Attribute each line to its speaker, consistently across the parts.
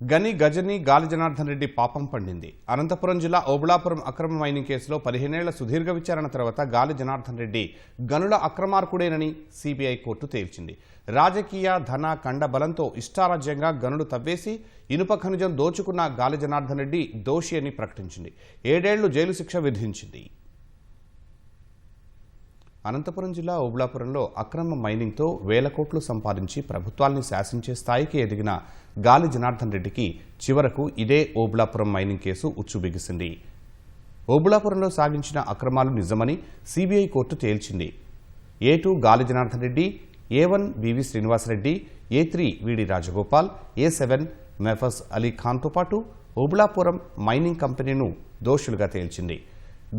Speaker 1: గని గజని గాలి జనార్దన్ రెడ్డి పాపం పండింది. అనంతపురం జిల్లా ఓబుళాపురం అక్రమ మైనింగ్ కేసులో 15 ఏళ్ల సుదీర్ఘ విచారణ తర్వాత గాలి జనార్దన్ రెడ్డి గనుల అక్రమార్కుడేనని సిబిఐ కోర్టు తేల్చింది. రాజకీయ ధన కండ బలంతో ఇష్టారాజ్యంగా గనులు తవ్వేసి ఇనుప ఖనిజం దోచుకున్న గాలి జనార్దన్ రెడ్డి దోషి అని ప్రకటించింది. 7 ఏళ్లు జైలు శిక్ష విధించింది. అనంతపురం జిల్లా ఓబుళాపురంలో అక్రమ మైనింగ్తో వేల కోట్లు సంపాదించి ప్రభుత్వాల్ని శాసించే స్థాయికి ఎదిగిన గాలి జనార్దన్ రెడ్డికి చివరకు ఇదే ఓబుళాపురం మైనింగ్ కేసు ఉచ్చుబిగిసింది. ఓబుళాపురంలో సాగించిన అక్రమాలు నిజమని సిబిఐ కోర్టు తేల్చింది. A2 గాలి జనార్దన్ రెడ్డి, A1 వివి శ్రీనివాసరెడ్డి, A3 విడి రాజగోపాల్, A7 మెఫస్ అలీ ఖాన్తో పాటు ఓబుళాపురం మైనింగ్ కంపెనీను దోషులుగా తేల్చింది.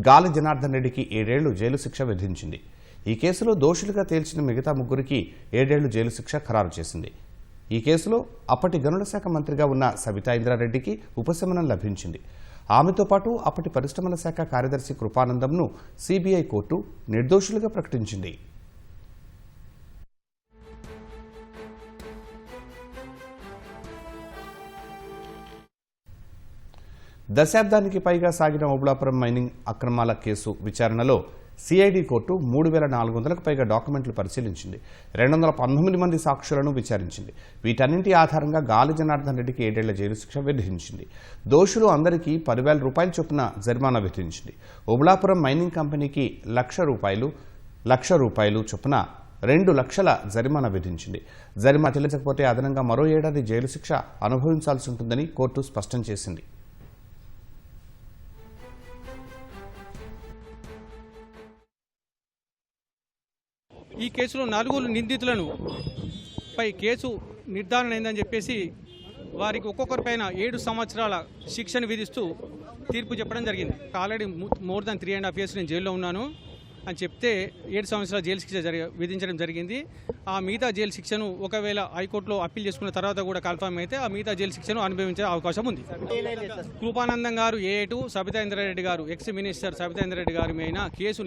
Speaker 1: గాలి జనార్దన్ రెడ్డికి 7 ఏళ్లు జైలు శిక్ష విధించింది. ఈ కేసులో దోషులుగా తేల్చిన మిగతా ముగ్గురికి 7 ఏళ్లు జైలు శిక్ష ఖరారు చేసింది. ఈ కేసులో అప్పటి గనుల శాఖ మంత్రిగా ఉన్న సబితా ఇంద్రారెడ్డికి ఉపశమనం లభించింది. ఆమెతో పాటు అప్పటి పరిశ్రమల శాఖ కార్యదర్శి కృపానందంను సిబిఐ కోర్టు నిర్దోషులుగా ప్రకటించింది. దశాబ్దానికి పైగా సాగిన ఓబుళాపురం మైనింగ్ అక్రమాల కేసు విచారణలో సిఐడి కోర్టు 3,400కు పైగా డాక్యుమెంట్లు పరిశీలించింది. 219 మంది సాక్షులను విచారించింది. వీటన్నింటి ఆధారంగా గాలి జనార్దన్ రెడ్డికి 7 ఏళ్ల జైలు శిక్ష విధించింది. దోషులు అందరికీ 10,000 రూపాయల చొప్పున జరిమానా విధించింది. ఓబుళాపురం మైనింగ్ కంపెనీకి ₹1,00,000 చొప్పున 2 లక్షల జరిమానా విధించింది. జరిమానా చెల్లించకపోతే అదనంగా మరో 7 ఏడాది జైలు శిక్ష అనుభవించాల్సి ఉంటుందని కోర్టు స్పష్టం చేసింది.
Speaker 2: ఈ కేసులో 4 నిందితులను పై కేసు నిర్ధారణ అయిందని చెప్పేసి వారికి ఒక్కొక్కరిపైన 7 సంవత్సరాల శిక్షను విధిస్తూ తీర్పు చెప్పడం జరిగింది. ఆల్రెడీ మోర్ దాన్ 3.5 years నేను జైల్లో ఉన్నాను అని చెప్తే 7 సంవత్సరాల జైలు శిక్ష విధించడం జరిగింది. ఆ మిగతా జైలు శిక్షను ఒకవేళ హైకోర్టులో అప్పీల్ చేసుకున్న తర్వాత కూడా కన్ఫర్మ్ అయితే ఆ మిగతా జైలు శిక్షను అనుభవించే అవకాశం ఉంది. కృపానందం గారు, A2, సబితా ఇంద్రారెడ్డి గారు, ఎక్స్ మినిస్టర్ సబితా ఇంద్రారెడ్డి గారి మీద కేసు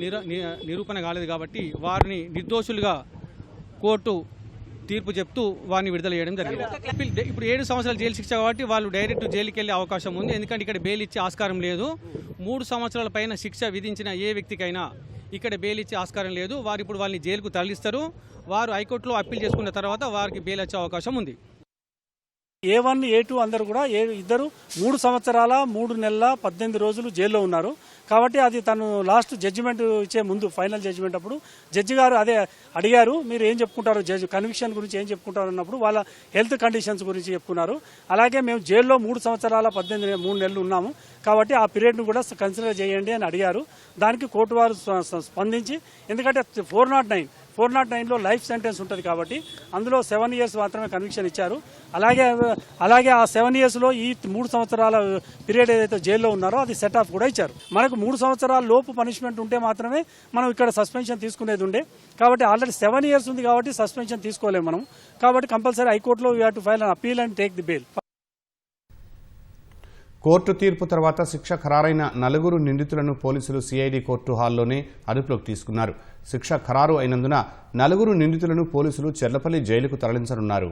Speaker 2: నిరూపణ కాలేదు కాబట్టి వారిని నిర్దోషులుగా కోర్టు తీర్పు చెప్తూ వారిని విడుదల చేయడం జరిగింది. ఇప్పుడు 7 సంవత్సరాల జైలు శిక్ష కాబట్టి వాళ్ళు డైరెక్ట్ జైలుకి వెళ్ళే అవకాశం ఉంది. ఎందుకంటే ఇక్కడ బెయిల్ ఇచ్చే ఆస్కారం లేదు. 3 సంవత్సరాల పైన శిక్ష విధించిన ఏ వ్యక్తికైనా ఇక్కడ బెయిల్ ఇచ్చే ఆస్కారం లేదు. వారు ఇప్పుడు వాళ్ళని జైలుకు తరలిస్తారు. వారు హైకోర్టులో అప్పీల్ చేసుకున్న తర్వాత వారికి బెయిల్ వచ్చే అవకాశం ఉంది.
Speaker 3: A1, A2 అందరూ కూడా ఇద్దరు 3 సంవత్సరాల 3 నెలల 18 రోజులు జైల్లో ఉన్నారు. కాబట్టి అది తను లాస్ట్ జడ్జిమెంట్ ఇచ్చే ముందు ఫైనల్ జడ్జిమెంట్ అప్పుడు జడ్జి గారు అదే అడిగారు, మీరు ఏం చెప్పుకుంటారు జడ్జి కన్విక్షన్ గురించి ఏం చెప్పుకుంటారు అన్నప్పుడు వాళ్ళ హెల్త్ కండిషన్స్ గురించి చెప్పుకున్నారు. అలాగే మేము జైల్లో 3 సంవత్సరాల 3 నెలలు ఉన్నాము కాబట్టి ఆ పీరియడ్ను కూడా కన్సిడర్ చేయండి అని అడిగారు. దానికి కోర్టు వారు స్పందించి, ఎందుకంటే 409లో లైఫ్ సెంటెన్స్ ఉంటుంది కాబట్టి అందులో 7 years మాత్రమే కన్విక్షన్ ఇచ్చారు. అలాగే ఆ 7 yearsలో ఈ 3 సంవత్సరాల పీరియడ్ ఏదైతే జైల్లో ఉన్నారో అది సెట్ ఆఫ్ కూడా ఇచ్చారు. మనకు 3 సంవత్సరాల లోపు పనిష్మెంట్ ఉంటే మాత్రమే మనం ఇక్కడ సస్పెన్షన్ తీసుకునేది ఉండే. కాబట్టి ఆల్రెడీ 7 years ఉంది కాబట్టి సస్పెన్షన్ తీసుకోలేము మనం. కాబట్టి కంపల్సరీ హైకోర్టులో we have to file an appeal and take the bail.
Speaker 1: Court తీర్పు తర్వాత శిక్ష ఖరారైన 4 నిందితులను పోలీసులు సిఐడి కోర్టు హాల్లోనే అదుపులోకి తీసుకున్నారు. శిక్ష ఖరారు అయినందున 4 నిందితులను పోలీసులు చెర్లపల్లి జైలుకు తరలించనున్నారు.